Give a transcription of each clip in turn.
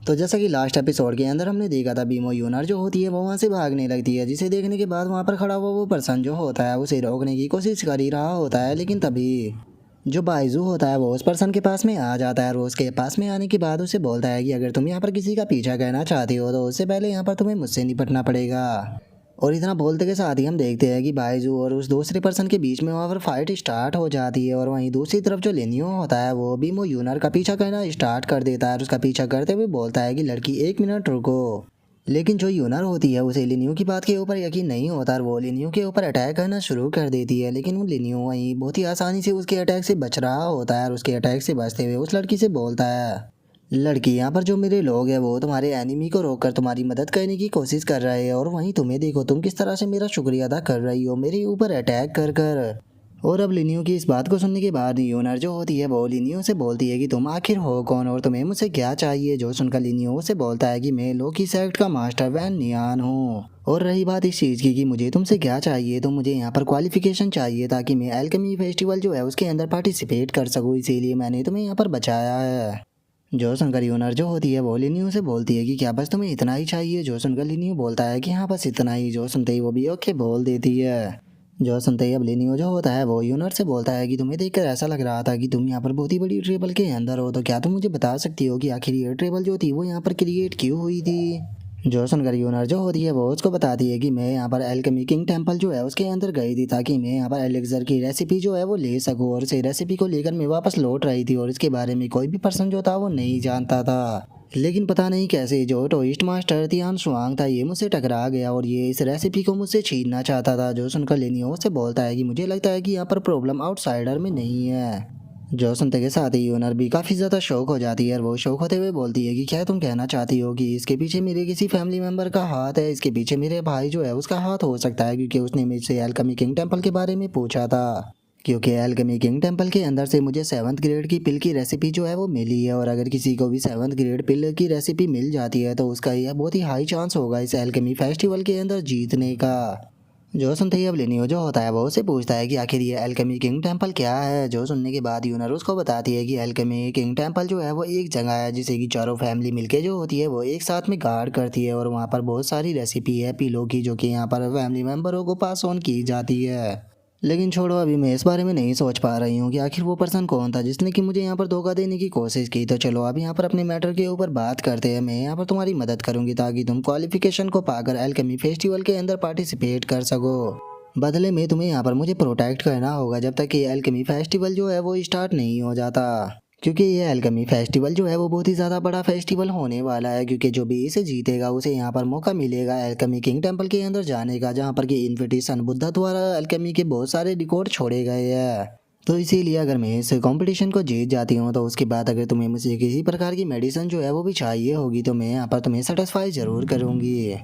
तो जैसा कि लास्ट एपिसोड के अंदर हमने देखा था, बीमो यूनर जो होती है वो वहाँ से भागने लगती है, जिसे देखने के बाद वहाँ पर खड़ा हुआ वो पर्सन जो होता है उसे रोकने की कोशिश कर ही रहा होता है। लेकिन तभी जो बाइजू होता है वो उस पर्सन के पास में आ जाता है और उसके पास में आने के बाद उसे बोलता है कि अगर तुम यहाँ पर किसी का पीछा करना चाहते हो तो उससे पहले यहाँ पर तुम्हें मुझसे निपटना पड़ेगा। और इतना बोलते के साथ ही हम देखते हैं कि बाइजू और उस दूसरे पर्सन के बीच में वहाँ पर फाइट स्टार्ट हो जाती है। और वहीं दूसरी तरफ जो लेनियो होता है वो बीमो यूनर का पीछा करना स्टार्ट कर देता है और उसका पीछा करते हुए बोलता है कि लड़की 1 मिनट रुको। लेकिन जो यूनर होती है उसे लिनियो की बात के ऊपर यकीन नहीं होता और वो लिनियो के ऊपर अटैक करना शुरू कर देती है। लेकिन वो लिनियो वहीं बहुत ही आसानी से उसके अटैक से बच रहा होता है और उसके अटैक से बचते हुए उस लड़की से बोलता है, लड़की यहाँ पर जो मेरे लोग हैं वो तुम्हारे एनिमी को रोककर तुम्हारी मदद करने की कोशिश कर रहे हैं और वहीं तुम्हें देखो तुम किस तरह से मेरा शुक्रिया अदा कर रही हो मेरे ऊपर अटैक कर कर। और अब लिनियो की इस बात को सुनने के बाद यूनर जो होती है वो लिनियो से बोलती है कि तुम आखिर हो कौन और तुम्हें मुझसे क्या चाहिए। जो सुनकर लिनियो से बोलता है कि मैं लोकी सेक्ट का मास्टर वैन नियान हूँ। और रही बात इस चीज़ की कि मुझे तुमसे क्या चाहिए, तो मुझे यहाँ पर क्वालिफिकेशन चाहिए ताकि मैं एल्केमी फेस्टिवल जो है उसके अंदर पार्टिसिपेट कर सकूँ, इसीलिए मैंने तुम्हें यहाँ पर बचाया है। जो सुनकर यूनर जो होती है वो लिनियो से बोलती है कि क्या बस तुम्हें इतना ही चाहिए। जो सुनकर लिनियो बोलता है कि हाँ बस इतना ही। जो सुनते ही वो भी ओके बोल देती है। जो सुनते ही अब लिनियो जो होता है वो यूनर से बोलता है कि तुम्हें देखकर ऐसा लग रहा था कि तुम यहाँ पर बहुत ही बड़ी ट्रेबल के अंदर हो, तो क्या तुम मुझे बता सकती हो कि आखिर ये ट्रेबल जो थी वो यहाँ पर क्रिएट क्यों हुई थी। जो सुनकर यूनर जो होती है वो उसको बताती है कि मैं यहाँ पर एल्केमी किंग टेम्पल जो है उसके अंदर गई थी ताकि मैं यहाँ पर एलेक्सर की रेसिपी जो है वो ले सकूँ, और उसे रेसिपी को लेकर मैं वापस लौट रही थी और इसके बारे में कोई भी पर्सन जो था वो नहीं जानता था। लेकिन पता नहीं कैसे जो टोइस्ट मास्टर तियान शुआंग था ये मुझसे टकरा गया और ये इस रेसिपी को मुझसे छीनना चाहता था। जो सुनकर लेनियो से बोलता है कि मुझे लगता है कि यहाँ पर प्रॉब्लम आउटसाइडर में नहीं है। जो सुनते के साथ ही यूनर भी काफ़ी ज़्यादा शौक हो जाती है और वो शौक होते हुए बोलती है कि क्या तुम कहना चाहती हो कि इसके पीछे मेरे किसी फैमिली मेम्बर का हाथ है, इसके पीछे मेरे भाई जो है उसका हाथ हो सकता है, क्योंकि उसने मुझसे एल्केमी किंग टेम्पल के बारे में पूछा था। क्योंकि एल्केमी किंग टेम्पल के अंदर से मुझे 7th ग्रेड की पिल की रेसिपी जो है वो मिली है, और अगर किसी को भी 7th ग्रेड पिल की रेसिपी मिल जाती है तो उसका यह बहुत ही हाई चांस होगा इस एल्केमी फेस्टिवल के अंदर जीतने का। जो सुनते ही अब लिनियो जो होता है वो उससे पूछता है कि आखिर ये एल्केमी किंग टेम्पल क्या है। जो सुनने के बाद यूनर उसको बताती है कि एल्केमी किंग टेम्पल जो है वो एक जगह है जिसे कि चारों फैमिली मिलके जो होती है वो एक साथ में गार्ड करती है, और वहाँ पर बहुत सारी रेसिपी है पीलो की जो कि यहाँ पर फैमिली मेम्बरों को पास ऑन की जाती है। लेकिन छोड़ो, अभी मैं इस बारे में नहीं सोच पा रही हूँ कि आखिर वो पर्सन कौन था जिसने कि मुझे यहाँ पर धोखा देने की कोशिश की। तो चलो अब यहाँ पर अपने मैटर के ऊपर बात करते हैं। मैं यहाँ पर तुम्हारी मदद करूँगी ताकि तुम क्वालिफिकेशन को पाकर एल्केमी फेस्टिवल के अंदर पार्टिसिपेट कर सको। बदले में तुम्हें यहाँ पर मुझे प्रोटेक्ट करना होगा जब तक ये एल्केमी फेस्टिवल जो है वो स्टार्ट नहीं हो जाता, क्योंकि ये एल्केमी फेस्टिवल जो है वो बहुत ही ज़्यादा बड़ा फेस्टिवल होने वाला है। क्योंकि जो भी इसे जीतेगा उसे यहाँ पर मौका मिलेगा एल्केमी किंग टेम्पल के अंदर जाने का, जहाँ पर कि इन्विटेशन बुद्धा द्वारा एल्केमी के बहुत सारे रिकॉर्ड छोड़े गए हैं। तो इसीलिए अगर मैं इस कंपटीशन को जीत जाती हूँ तो उसके बाद अगर तुम्हें मुझसे किसी प्रकार की मेडिसिन जो है वो भी चाहिए होगी तो मैं यहाँ पर तुम्हें सेटिस्फाई ज़रूर करूँगी।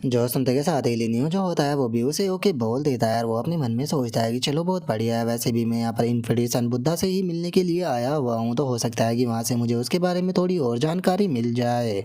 जो सुनते के साथ ही लिनियो जो होता है वो भी उसे ओके बोल देता है और वो अपने मन में सोचता है कि चलो बहुत बढ़िया है, वैसे भी मैं यहाँ पर इन्फिडेशन बुद्धा से ही मिलने के लिए आया हुआ हूँ, तो हो सकता है कि वहाँ से मुझे उसके बारे में थोड़ी और जानकारी मिल जाए।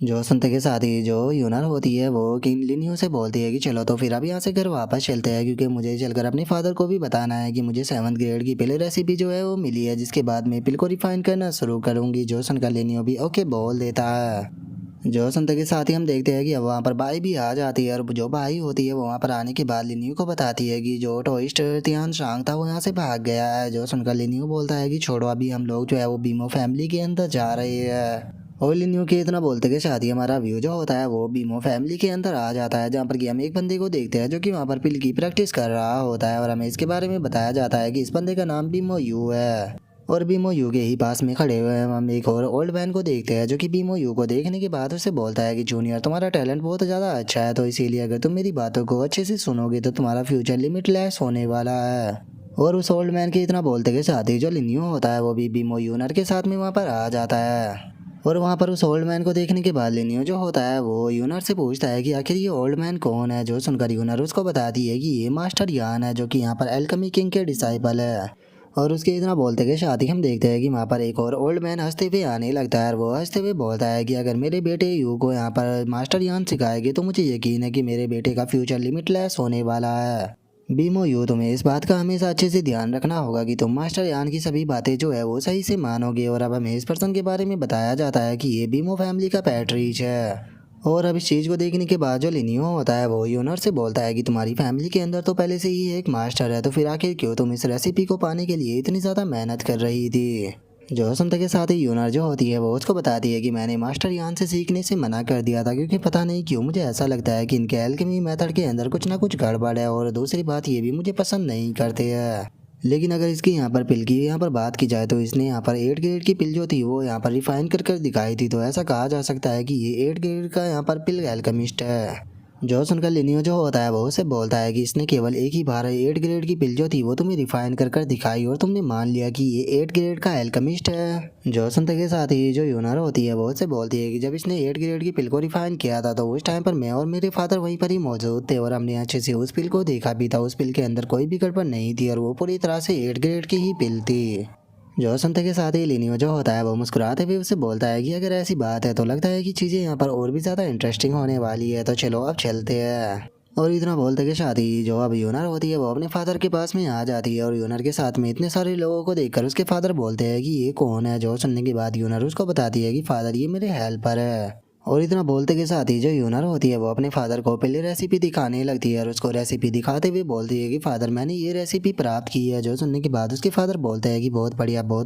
जो सुनते के साथ ही जो यूनर होती है वो किंग लिनियो से बोलती है कि चलो तो फिर अब यहाँ से घर वापस चलते हैं, क्योंकि मुझे चलकर अपने फादर को भी बताना है कि मुझे 7th ग्रेड की पिल रेसिपी जो है वो मिली है, जिसके बाद मैं पिल को रिफाइन करना शुरू करूँगी। जो सुनकर लिनियो भी ओके बोल देता है। जो सुनते के साथ ही हम देखते हैं कि अब वहाँ पर बाई भी आ जाती है, और जो बाई होती है वो वहाँ पर आने के बाद लिनियो को बताती है कि जो टोइस्ट तियान शांग था वो यहाँ से भाग गया है। जो सुनकर लिनियो बोलता है कि छोड़ो, अभी हम लोग जो है वो बीमो फैमिली के अंदर जा रहे हैं। और लिनियो के इतना बोलते के साथ ही हमारा व्यू जो होता है वो बीमो फैमिली के अंदर आ जाता है, जहाँ पर कि हम एक बंदे को देखते हैं जो कि वहाँ पर पिल की प्रैक्टिस कर रहा होता है, और हमें इसके बारे में बताया जाता है कि इस बंदे का नाम बीमो यू है। और बीमो यू के ही पास में खड़े हुए हम एक और ओल्ड मैन को देखते हैं जो कि बीमो यू को देखने के बाद उससे बोलता है कि जूनियर, तुम्हारा टैलेंट बहुत ज़्यादा अच्छा है, तो इसीलिए अगर तुम मेरी बातों को अच्छे से सुनोगे तो तुम्हारा फ्यूचर लिमिटलेस होने वाला है। और उस ओल्ड मैन के इतना बोलते के साथ ही जो लिनियो होता है वो भी बीमो यूनर के साथ में वहाँ पर आ जाता है। और वहाँ पर उस ओल्ड मैन को देखने के बाद लिनियो जो होता है वो यूनर से पूछता है कि आखिर ये ओल्ड मैन कौन है। जो सुनकर यूनर उसको बताती है कि ये मास्टर यान है जो कि यहाँ पर एल्केमी किंग के डिसाइपल है। और उसके इतना बोलते के साथ ही हम देखते हैं कि वहाँ पर एक और ओल्ड मैन हंसते हुए आने लगता है, और वो हंसते हुए बोलता है कि अगर मेरे बेटे यू को यहाँ पर मास्टर यान सिखाएंगे तो मुझे यकीन है कि मेरे बेटे का फ्यूचर लिमिटलेस होने वाला है। बीमो यू तुम्हें इस बात का हमेशा अच्छे से ध्यान रखना होगा कि तुम मास्टर यान की सभी बातें जो है वो सही से मानोगे। और अब हमें इस पर्सन के बारे में बताया जाता है कि ये बीमो फैमिली का पैट्रिच है। और अब इस चीज़ को देखने के बाद जो लिनियो होता है वो यूनर से बोलता है कि तुम्हारी फैमिली के अंदर तो पहले से ही एक मास्टर है, तो फिर आखिर क्यों तुम इस रेसिपी को पाने के लिए इतनी ज़्यादा मेहनत कर रही थी। जो सुनते के साथ ही यूनर जो होती है वो उसको बताती है कि मैंने मास्टर यान से सीखने से मना कर दिया था, क्योंकि पता नहीं क्यों मुझे ऐसा लगता है कि इनके एल्केमी मेथड के अंदर कुछ ना कुछ गड़बड़ है। और दूसरी बात ये भी मुझे पसंद नहीं करते हैं। लेकिन अगर इसकी यहाँ पर पिल की यहाँ पर बात की जाए तो इसने यहाँ पर 8 ग्रेड की पिल जो थी वो यहाँ पर रिफाइन कर दिखाई थी, तो ऐसा कहा जा सकता है कि ये 8 ग्रेड का यहाँ पर पिल एल्केमिस्ट है। जो सुनकर लिनियो जो होता है वो उसे बोलता है कि इसने केवल एक ही बार 8 ग्रेड की पिल जो थी वो तुम्हें रिफाइन कर दिखाई और तुमने मान लिया कि ये 8 ग्रेड का एल्केमिस्ट है। जो सुनते के साथ ही जो यूनर होती है वो उसे बोलती है कि जब इसने 8 ग्रेड की पिल को रिफाइन किया था तो उस टाइम पर मैं और मेरे फादर वहीं पर ही मौजूद थे और हमने अच्छे से उस पिल को देखा भी था। उस पिल के अंदर कोई भी गड़बड़ नहीं थी और वो पूरी तरह से 8 ग्रेड की ही पिल थी। जो सुनते के साथ ही लिनियो जो होता है वो मुस्कुराते हुए उससे बोलता है कि अगर ऐसी बात है तो लगता है कि चीज़ें यहाँ पर और भी ज़्यादा इंटरेस्टिंग होने वाली है, तो चलो अब चलते हैं। और इतना बोलते के साथ ही जो अब यूनर होती है वो अपने फादर के पास में आ जाती है और यूनर के साथ में इतने सारे लोगों को देखकर उसके फादर बोलते हैं कि ये कौन है। जो सुनने के बाद यूनर उसको बताती है कि फादर ये मेरे हेल्पर है। और इतना बोलते के साथ ही जो यूनर होती है वो अपने फादर को पहले रेसिपी दिखाने लगती है और उसको रेसिपी दिखाते हुए बोलती है कि फादर मैंने ये रेसिपी प्राप्त की है। जो सुनने के बाद उसके फादर बोलते हैं कि बहुत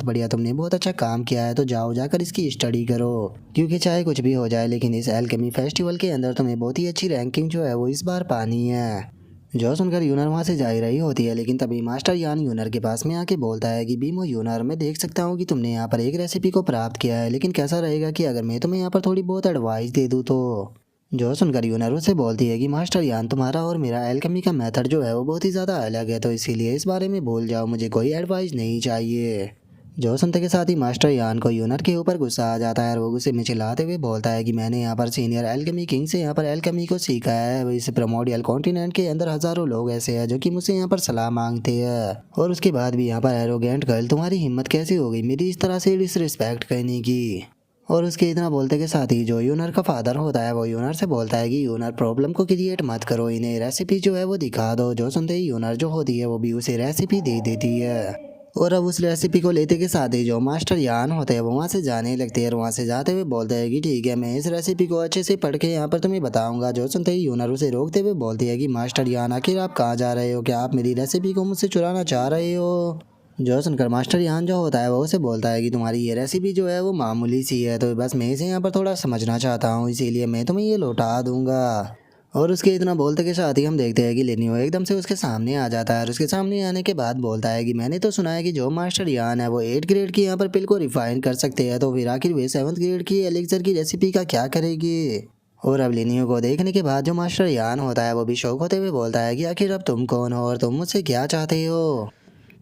बढ़िया तुमने बहुत अच्छा काम किया है, तो जाओ जाकर इसकी स्टडी करो, क्योंकि चाहे कुछ भी हो जाए लेकिन इस एल्केमी फेस्टिवल के अंदर तुम्हें बहुत ही अच्छी रैंकिंग जो है वो इस बार पानी है। जो सुनकर यूनर वहाँ से जा ही रही होती है, लेकिन तभी मास्टर यान यूनर के पास में आके बोलता है कि बीमो यूनर, मैं देख सकता हूँ कि तुमने यहाँ पर एक रेसिपी को प्राप्त किया है, लेकिन कैसा रहेगा कि अगर मैं तुम्हें यहाँ पर थोड़ी बहुत एडवाइस दे दूँ तो। जो सुनकर यूनर उससे बोलती है कि मास्टर यान तुम्हारा और मेरा एल्केमी का मेथड जो है वो बहुत ही ज़्यादा अलग है, तो इसीलिए इस बारे में भूल जाओ, मुझे कोई एडवाइस नहीं चाहिए। जो सुनते के साथ ही मास्टर यान को यूनर के ऊपर गुस्सा आ जाता है और वो गुस्से में चिल्लाते हुए बोलता है कि मैंने यहाँ पर सीनियर एल्केमी किंग से यहाँ पर एल्केमी को सीखा है। इस प्रोमोडियल कॉन्टिनेंट के अंदर हजारों लोग ऐसे हैं जो कि मुझसे यहाँ पर सलाह मांगते हैं, और उसके बाद भी यहाँ पर एरोगेंट गर्ल तुम्हारी हिम्मत कैसे हो गई मेरी इस तरह से डिसरिस्पेक्ट करने की। और उसके इतना बोलते के साथ ही जो यूनर का फादर होता है वो यूनर से बोलता है कि यूनर प्रॉब्लम को क्रिएट मत करो, इन्हें रेसिपी जो है वो दिखा दो। जो सुनते ही यूनर जो होती है वो भी उसे रेसिपी दे देती है। और अब उस रेसिपी को लेते के साथ ही जो मास्टर यान होते हैं वो वहाँ से जाने लगते हैं और वहाँ से जाते हुए बोलते हैं कि ठीक है मैं इस रेसिपी को अच्छे से पढ़ के यहाँ पर तुम्हें बताऊंगा। जो सुनते ही यूनर उसे रोकते हुए बोलती है कि मास्टर यान आखिर आप कहाँ जा रहे हो, क्या आप मेरी रेसिपी को मुझसे चुराना चाह रहे हो। जो सुनकर मास्टर यान जो होता है वो उसे बोलता है कि तुम्हारी ये रेसिपी जो है वो मामूली सी है, तो बस मैं इसे यहाँ पर थोड़ा समझना चाहता हूँ, इसीलिए मैं तुम्हें ये लौटा दूंगा। और उसके इतना बोलते के साथ ही हम देखते हैं कि लिनियो एकदम से उसके सामने आ जाता है और उसके सामने आने के बाद बोलता है कि मैंने तो सुना है कि जो मास्टर यान है वो 8 ग्रेड की यहाँ पर पिल को रिफाइन कर सकते हैं, तो फिर आखिर वे 7th ग्रेड की एलिक्सर की रेसिपी का क्या करेगी। और अब लिनियो को देखने के बाद जो मास्टर यान होता है वो भी शौक होते हुए बोलता है कि आखिर अब तुम कौन हो और तुम मुझसे क्या चाहते हो।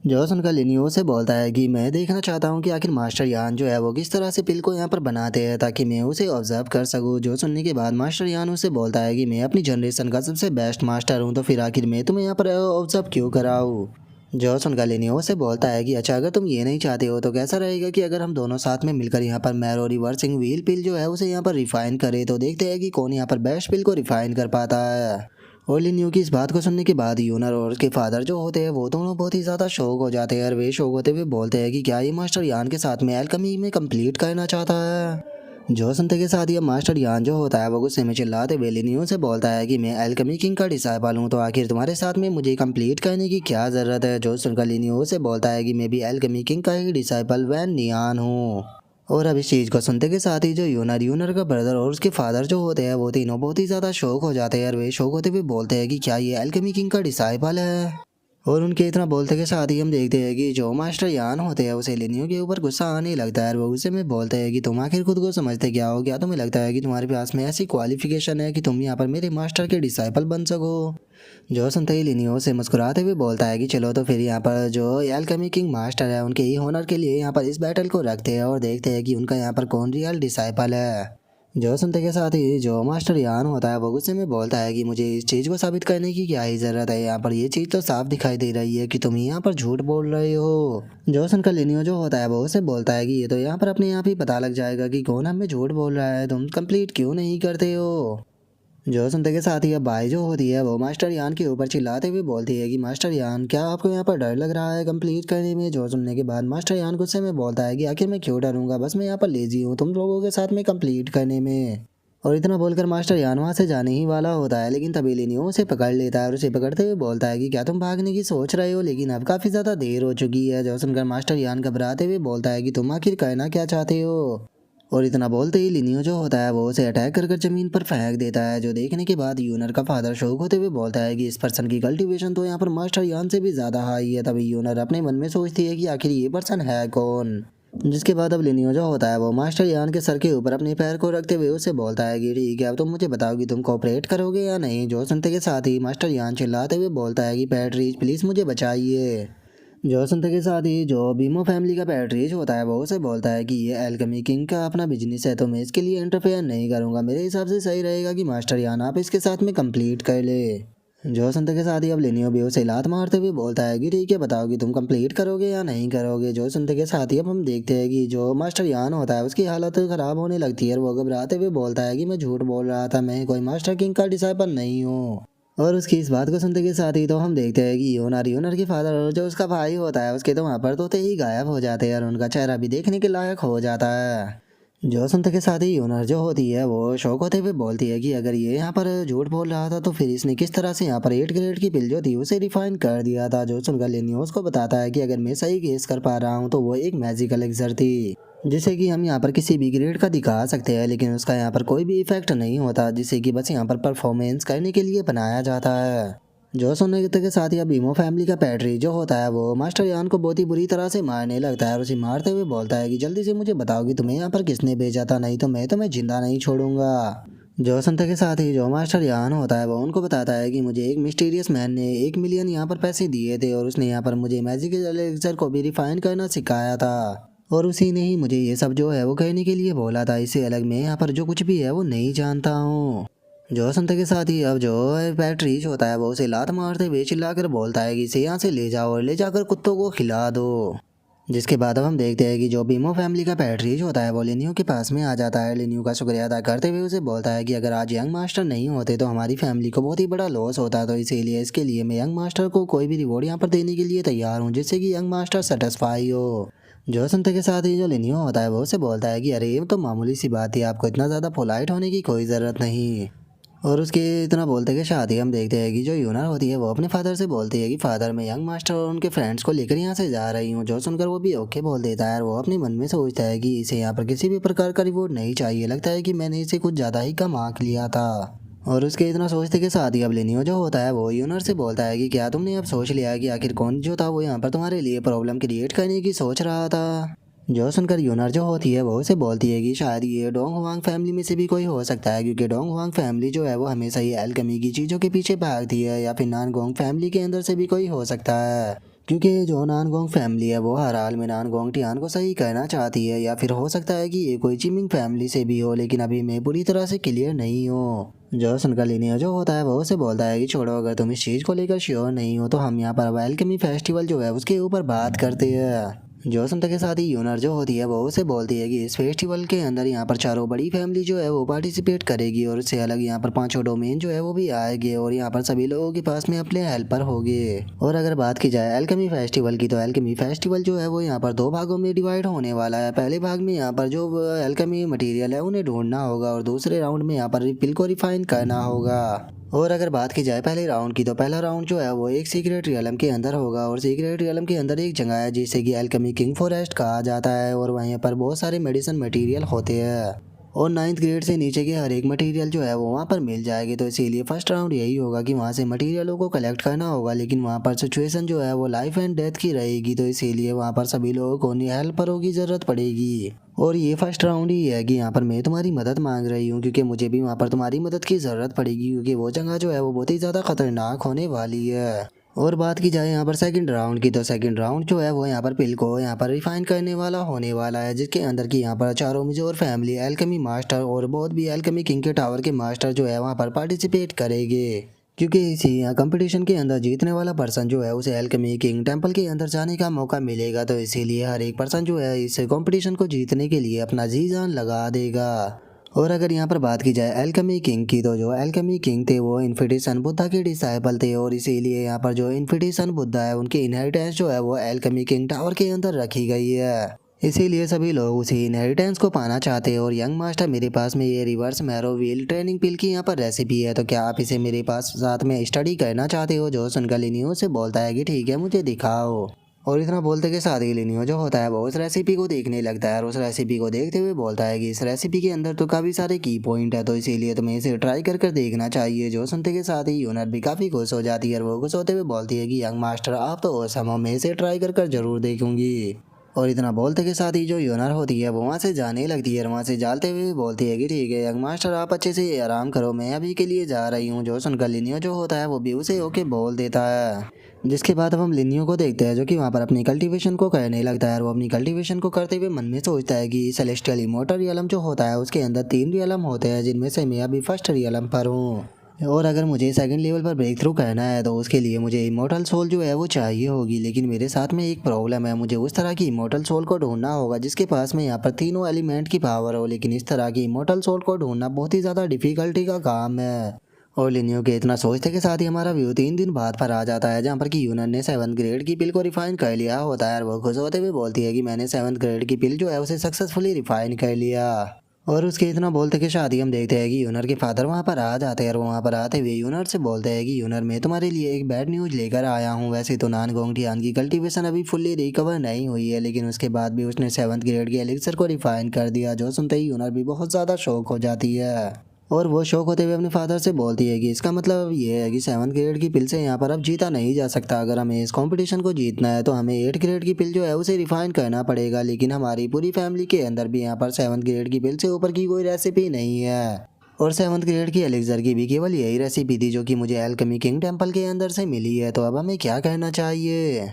जो सुनकर लिनियो से बोलता है कि मैं देखना चाहता हूँ कि आखिर मास्टर यान जो है वो किस तरह से पिल को यहाँ पर बनाते हैं ताकि मैं उसे ऑब्जर्व कर सकूँ। जो सुनने के बाद मास्टर यान उसे बोलता है कि मैं अपनी जनरेशन का सबसे बेस्ट मास्टर हूँ, तो फिर आखिर मैं तुम्हें यहाँ पर ऑब्जर्व क्यों कराऊँ। जो सुनकर लिनियो से बोलता है कि अच्छा अगर तुम ये नहीं चाहते हो तो कैसा रहेगा कि अगर हम दोनों साथ में मिलकर यहाँ पर मैरो रिवर्सिंग व्हील पिल जो है उसे यहाँ पर रिफाइन करें, तो देखते हैं कि कौन यहाँ पर बेस्ट पिल को रिफाइन कर पाता है। और लिनियो की इस बात को सुनने के बाद यूनर और उसके फादर जो होते हैं वो दोनों बहुत ही ज़्यादा शौक हो जाते हैं और वे शौक होते हुए बोलते हैं कि क्या ये मास्टर यान के साथ में एल्केमी में कंप्लीट करना चाहता है। जो सुनते के साथ ही मास्टर यान जो होता है वो गुस्से में चिल्लाते हुए लिनियो से बोलता है कि मैं एल्केमी किंग का डिसाइपल हूँ, तो आखिर तुम्हारे साथ में मुझे कंप्लीट करने की क्या ज़रूरत है। जो सुनकर लिनियो से बोलता है कि मैं भी एल्केमी किंग का ही डिसाइपल वैन नियान हूँ। और अब इस चीज़ को सुनते के साथ ही जो यूनर का ब्रदर और उसके फादर जो होते हैं वो तीनों बहुत ही ज़्यादा शौक हो जाते हैं और वे शौक होते हुए बोलते हैं कि क्या ये एल्केमी किंग का डिसाइपल है। और उनके इतना बोलते के साथ ही हम देखते हैं कि जो मास्टर यान होते हैं उसे लिनियो के ऊपर गुस्सा आने लगता है और वो उसे में बोलते हैं कि तुम आखिर खुद को समझते क्या हो, क्या तुम्हें लगता है कि तुम्हारे पास में ऐसी क्वालिफिकेशन है कि तुम यहाँ पर मेरे मास्टर के डिसाइपल बन सको। जो सुनते ही लिनियो से मुस्कुराते हुए बोलता है कि चलो तो फिर यहाँ पर जो एल्केमी किंग मास्टर है उनके ही होनर के लिए यहाँ पर इस बैटल को रखते हैं और देखते हैं कि उनका यहाँ पर कौन रियल डिसाइपल है। जो सुनते के साथ ही जो मास्टर यान होता है वो गुस्से में बोलता है कि मुझे इस चीज़ को साबित करने की क्या ही ज़रूरत है, यहाँ पर ये चीज़ तो साफ दिखाई दे रही है कि तुम यहाँ पर झूठ बोल रहे हो। जो सुनकर लिनियो जो होता है वो उसे बोलता है कि ये तो यहाँ पर अपने आप ही पता लग जाएगा कि कौन हमें झूठ बोल रहा है, तुम कंप्लीट क्यों नहीं करते हो। जो सुनते के साथ ही अब बाई जो होती है वो मास्टर यान के ऊपर चिल्लाते हुए बोलती है कि मास्टर यान क्या आपको यहाँ पर डर लग रहा है कंप्लीट करने में। जो सुनने के बाद मास्टर यान गुस्से में बोलता है कि आखिर मैं क्यों डरूंगा, बस मैं यहाँ पर लेजी हूँ तुम लोगों के साथ में कंप्लीट करने में। और इतना बोलकर मास्टर यान वहाँ से जाने ही वाला होता है, लेकिन तभी लिनियो उसे पकड़ लेता है और उसे पकड़ते हुए बोलता है कि क्या तुम भागने की सोच रहे हो, लेकिन अब काफ़ी ज़्यादा देर हो चुकी है। जो सुनकर मास्टर यान घबराते हुए बोलता है कि तुम आखिर कहना क्या चाहते हो। और इतना बोलते ही लिनियो जो होता है वो उसे अटैक कर जमीन पर फेंक देता है। जो देखने के बाद यूनर का फादर शौक होते हुए बोलता है कि इस पर्सन की कल्टीवेशन तो यहाँ पर मास्टर यान से भी ज़्यादा हाई है। तभी यूनर अपने मन में सोचती है कि आखिर ये पर्सन है कौन। जिसके बाद अब लिनियो जो होता है वो मास्टर यान के सर के ऊपर अपने पैर को रखते हुए उससे बोलता है कि ठीक है अब तुम मुझे बताओ कि तुम कोऑपरेट करोगे या नहीं। जो सुनते के साथ ही मास्टर यान चिल्लाते हुए बोलता है कि पैट्रिज प्लीज़ मुझे बचाइए। जो सुनते के साथ ही जो बीमो फैमिली का पैट्रिज होता है वो उसे बोलता है कि ये एल्केमी किंग का अपना बिजनेस है तो मैं इसके लिए इंटरफेयर नहीं करूँगा। मेरे हिसाब से सही रहेगा कि मास्टर यान आप इसके साथ में कंप्लीट कर ले। जो सुनते के साथ ही अब लिनियो भी उसे लात मारते हुए बोलता है कि ठीक है बताओ कि तुम कंप्लीट करोगे या नहीं करोगे। जो सुनते के साथ ही अब हम देखते हैं कि जो मास्टर यान होता है उसकी हालत ख़राब होने लगती है और वो घबराते हुए बोलता है कि मैं झूठ बोल रहा था, मैं कोई मास्टर किंग का डिसाइपल नहीं हूँ। और उसकी इस बात को सुनते के साथ ही तो हम देखते हैं कि यूनर के फादर और जो उसका भाई होता है उसके तो वहाँ पर तोते ही गायब हो जाते हैं और उनका चेहरा भी देखने के लायक हो जाता है। जो सुनते के साथ ही यूनर जो होती है वो शौक होते हुए बोलती है कि अगर ये यहाँ पर झूठ बोल रहा था तो फिर इसने किस तरह से यहाँ पर 8 ग्रेड की पिल जो थी उसे रिफाइन कर दिया था। जो सुनकर लिनियो उसको बताता है कि अगर मैं सही गेस कर पा रहा हूँ तो वो एक मैजिकल एलिक्सर थी जिसे कि हम यहाँ पर किसी भी ग्रेड का दिखा सकते हैं, लेकिन उसका यहाँ पर कोई भी इफेक्ट नहीं होता, जिसे कि बस यहाँ पर परफॉर्मेंस करने के लिए बनाया जाता है। जो सुनने के साथ ही अब बीमो फैमिली का पैट्री जो होता है वो मास्टर यान को बहुत ही बुरी तरह से मारने लगता है और उसे मारते हुए बोलता है कि जल्दी से मुझे बताओ कि तुम्हें यहाँ पर किसने भेजा था, नहीं तो मैं तुम्हें जिंदा नहीं छोड़ूंगा। जो सुनते के साथ ही जो मास्टर यान होता है वो उनको बताता है कि मुझे एक मिस्टीरियस मैन ने 1 मिलियन यहाँ पर पैसे दिए थे और उसने यहाँ पर मुझे मैजिक एलिक्सर को भी रिफाइन करना सिखाया था और उसी ने ही मुझे ये सब जो है वो कहने के लिए बोला था। इससे अलग मैं यहाँ पर जो कुछ भी है वो नहीं जानता हूँ। जो सुनते के साथ ही अब जो पैट्रिज होता है वो उसे लात मारते हुए चिल्लाकर बोलता है कि इसे यहाँ से ले जाओ और ले जाकर कुत्तों को खिला दो। जिसके बाद अब हम देखते हैं कि जो बीमो फैमिली का पैट्रिज होता है वो लिनियो के पास में आ जाता है। लिनियो का शुक्रिया अदा करते हुए उसे बोलता है कि अगर आज यंग मास्टर नहीं होते तो हमारी फैमिली को बहुत ही बड़ा लॉस होता, तो इसीलिए इसके लिए मैं यंग मास्टर को कोई भी रिवॉर्ड यहाँ पर देने के लिए तैयार हूँ जिससे कि यंग मास्टर सेटिस्फाई हो। जो सुनते के साथ ही जो लिनियो होता है वो उसे बोलता है कि अरे ये तो मामूली सी बात है, आपको इतना ज़्यादा पोलाइट होने की कोई ज़रूरत नहीं। और उसके इतना बोलते के साथ ही हम देखते हैं कि जो यूनर होती है वो अपने फादर से बोलती है कि फादर मैं यंग मास्टर और उनके फ्रेंड्स को लेकर यहाँ से जा रही हूँ। जो सुनकर वो भी ओके बोल देता है और वो अपने मन में सोचता है कि इसे यहाँ पर किसी भी प्रकार का रिवॉर्ड नहीं चाहिए, लगता है कि मैंने इसे कुछ ज़्यादा ही कम आंक लिया था। और उसके इतना सोचते के साथ ही अब लिनियो जो होता है वो यूनर से बोलता है कि क्या तुमने अब सोच लिया है कि आखिर कौन जो था वो यहाँ पर तुम्हारे लिए प्रॉब्लम क्रिएट करने की सोच रहा था। जो सुनकर यूनर जो होती है वो उसे बोलती है कि शायद ये डोंग हुआंग फैमिली में से भी कोई हो सकता है, क्योंकि डोंग हुआंग फैमिली जो है वो हमेशा ही एल्केमी की चीज़ों के पीछे भागती है, या फिर नानगोंग फैमिली के अंदर से भी कोई हो सकता है, क्योंकि जो नानगोंग फैमिली है वो हर हाल में नानगोंग टियान को सही करना चाहती है। या फिर हो सकता है कि ये कोई चिमिंग फैमिली से भी हो, लेकिन अभी मैं पूरी तरह से क्लियर नहीं हूँ। जो सुनकर लिनियो जो होता है वो उसे बोलता है कि छोड़ो, अगर तुम इस चीज़ को लेकर श्योर नहीं हो तो हम यहाँ पर एल्केमी फेस्टिवल जो है उसके ऊपर बात करते हैं। जो सुनते के साथ ही यूनर जो होती है वो उसे बोलती है कि इस फेस्टिवल के अंदर यहाँ पर चारों बड़ी फैमिली जो है वो पार्टिसिपेट करेगी और इससे अलग यहाँ पर 5 डोमेन जो है वो भी आएंगे और यहाँ पर सभी लोगों के पास में अपने हेल्पर होंगे। और अगर बात की जाए एल्केमी फेस्टिवल की तो एल्केमी फेस्टिवल जो है वो यहाँ पर 2 भागों में डिवाइड होने वाला है। पहले भाग में यहाँ पर जो एल्केमी मटीरियल है उन्हें ढूंढना होगा और दूसरे राउंड में यहाँ पर पिल को रिफाइन करना होगा। और अगर बात की जाए पहले राउंड की तो पहला राउंड जो है वो एक सीक्रेट रियलम के अंदर होगा और सीक्रेट रियलम के अंदर एक जगह है जिसे कि एल्केमी किंग फॉरेस्ट कहा जाता है और वहीं पर बहुत सारे मेडिसिन मटेरियल होते हैं और 9th ग्रेड से नीचे के हर एक मटेरियल जो है वो वहाँ पर मिल जाएगी। तो इसीलिए फर्स्ट राउंड यही होगा कि वहाँ से मटेरियलों को कलेक्ट करना होगा, लेकिन वहाँ पर सिचुएशन जो है वो लाइफ एंड डेथ की रहेगी, तो इसीलिए वहाँ पर सभी लोगों को हेल्परों की ज़रूरत पड़ेगी। और ये फर्स्ट राउंड ही है कि यहाँ पर मैं तुम्हारी मदद मांग रही हूँ, क्योंकि मुझे भी वहाँ पर तुम्हारी मदद की ज़रूरत पड़ेगी, क्योंकि वो जगह जो है वो बहुत ही ज़्यादा खतरनाक होने वाली है। और बात की जाए यहाँ पर सेकंड राउंड की तो सेकंड राउंड जो है वो यहाँ पर पिल को यहाँ पर रिफाइन करने वाला होने वाला है, जिसके अंदर की यहाँ पर चारों मेजर फैमिली एल्केमी मास्टर और बहुत भी एल्केमी किंग के टावर के मास्टर जो है वहाँ पर पार्टिसिपेट करेंगे, क्योंकि इसी यहाँ कंपटीशन के अंदर जीतने वाला पर्सन जो है उसे एल्केमी किंग टेम्पल के अंदर जाने का मौका मिलेगा। तो इसीलिए हर एक पर्सन जो है इस कंपटीशन को जीतने के लिए अपना जी जान लगा देगा। और अगर यहाँ पर बात की जाए एल्केमी किंग की, तो जो एल्केमी किंग थे वो इन्फिनिटी सन बुद्धा के डिसाइपल थे, और इसीलिए यहाँ पर जो इन्फिनिटी सन बुद्धा है उनकी इनहेरिटेंस जो है वो एल्केमी किंग टावर के अंदर रखी गई है। इसीलिए सभी लोग उसी इनहेरिटेंस को पाना चाहते हैं। और यंग मास्टर, मेरे पास में ये रिवर्स मैरो व्हील ट्रेनिंग पिल की यहाँ पर रेसिपी है, तो क्या आप इसे मेरे पास साथ में स्टडी करना चाहते हो? जो सुनकर लिनियो से बोलता है कि ठीक है, मुझे दिखाओ। और इतना बोलते के साथ ही लिनियो जो होता है वो उस रेसिपी को देखने लगता है, और उस रेसिपी को देखते हुए बोलता है कि इस रेसिपी के अंदर तो काफ़ी सारे की पॉइंट है, तो इसीलिए तुम्हें इसे ट्राई कर देखना चाहिए। जो सुनते के साथ ही यूनर भी काफ़ी खुश हो जाती है, और वो खुश होते हुए बोलती है कि यंग मास्टर आप तो औसम हो, मैं इसे ट्राई कर जरूर देखूंगी। और इतना बोलते के साथ ही जो यूनर होती है वो वहाँ से जाने लगती है, और वहाँ से जाते हुए बोलती है कि ठीक है यंग मास्टर, आप अच्छे से आराम करो, मैं अभी के लिए जा रही हूँ। जो सुनकर लिनियो जो होता है वो भी उसे ओके बोल देता है। जिसके बाद अब हम लिनियो को देखते हैं जो कि वहाँ पर अपनी कल्टीवेशन को करने लगता है, और वो अपनी कल्टीवेशन को करते हुए मन में सोचता है कि सेलेस्टियल इमोर्टल रियलम जो होता है उसके अंदर 3 रियलम होते हैं, जिनमें से मैं अभी फर्स्ट रियलम पर हूँ। और अगर मुझे सेकंड लेवल पर ब्रेक थ्रू करना है तो उसके लिए मुझे इमोर्टल सोल जो है वो चाहिए होगी, लेकिन मेरे साथ में एक प्रॉब्लम है, मुझे उस तरह की इमोर्टल सोल को ढूंढना होगा जिसके पास में यहाँ पर तीनों एलिमेंट की पावर हो, लेकिन इस तरह की इमोर्टल सोल को ढूंढना बहुत ही ज़्यादा डिफिकल्टी का काम है। और लिनियो के इतना सोचते के साथ ही हमारा व्यू 3 दिन बाद पर आ जाता है, जहाँ पर कि यूनर ने 7th ग्रेड की पिल को रिफाइन कर लिया होता है, और वो खुश होते हुए बोलती है कि मैंने 7th ग्रेड की पिल जो है उसे सक्सेसफुली रिफाइन कर लिया। और उसके इतना बोलते के शादी हम देखते हैं कि यूनर के फादर वहाँ पर आ जाते हैं, और वहाँ पर आते हुए यूनर से बोलते हैं कि यूनर, मैं तुम्हारे लिए एक बैड न्यूज़ लेकर आया हूँ। वैसे तो नानगोंगटियान की कल्टीवेशन अभी फुल्ली रिकवर नहीं हुई है, लेकिन उसके बाद भी उसने 7th ग्रेड के एलिक्सर को रिफाइन कर दिया। जो सुनते ही यूनर भी बहुत ज़्यादा शौक हो जाती है, और वो शौक होते हुए अपने फादर से बोलती है कि इसका मतलब ये है कि 7th ग्रेड की पिल से यहाँ पर अब जीता नहीं जा सकता। अगर हमें इस कंपटीशन को जीतना है तो हमें 8th ग्रेड की पिल जो है उसे रिफाइन करना पड़ेगा, लेकिन हमारी पूरी फैमिली के अंदर भी यहाँ पर 7th ग्रेड की पिल से ऊपर की कोई रेसिपी नहीं है। और 7th ग्रेड की एलिक्सर की भी केवल यही रेसिपी थी जो कि मुझे एल्केमी किंग टेम्पल के अंदर से मिली है, तो अब हमें क्या करना चाहिए?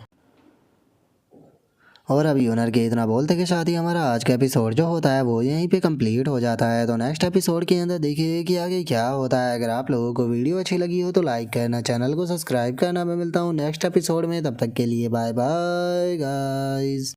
और अब यूनर के इतना बोलते के साथ ही हमारा आज का एपिसोड जो होता है वो यहीं पे कंप्लीट हो जाता है। तो नेक्स्ट एपिसोड के अंदर देखिए कि आगे क्या होता है। अगर आप लोगों को वीडियो अच्छी लगी हो तो लाइक करना, चैनल को सब्सक्राइब करना। मैं मिलता हूँ नेक्स्ट एपिसोड में, तब तक के लिए बाय बाय गाइस।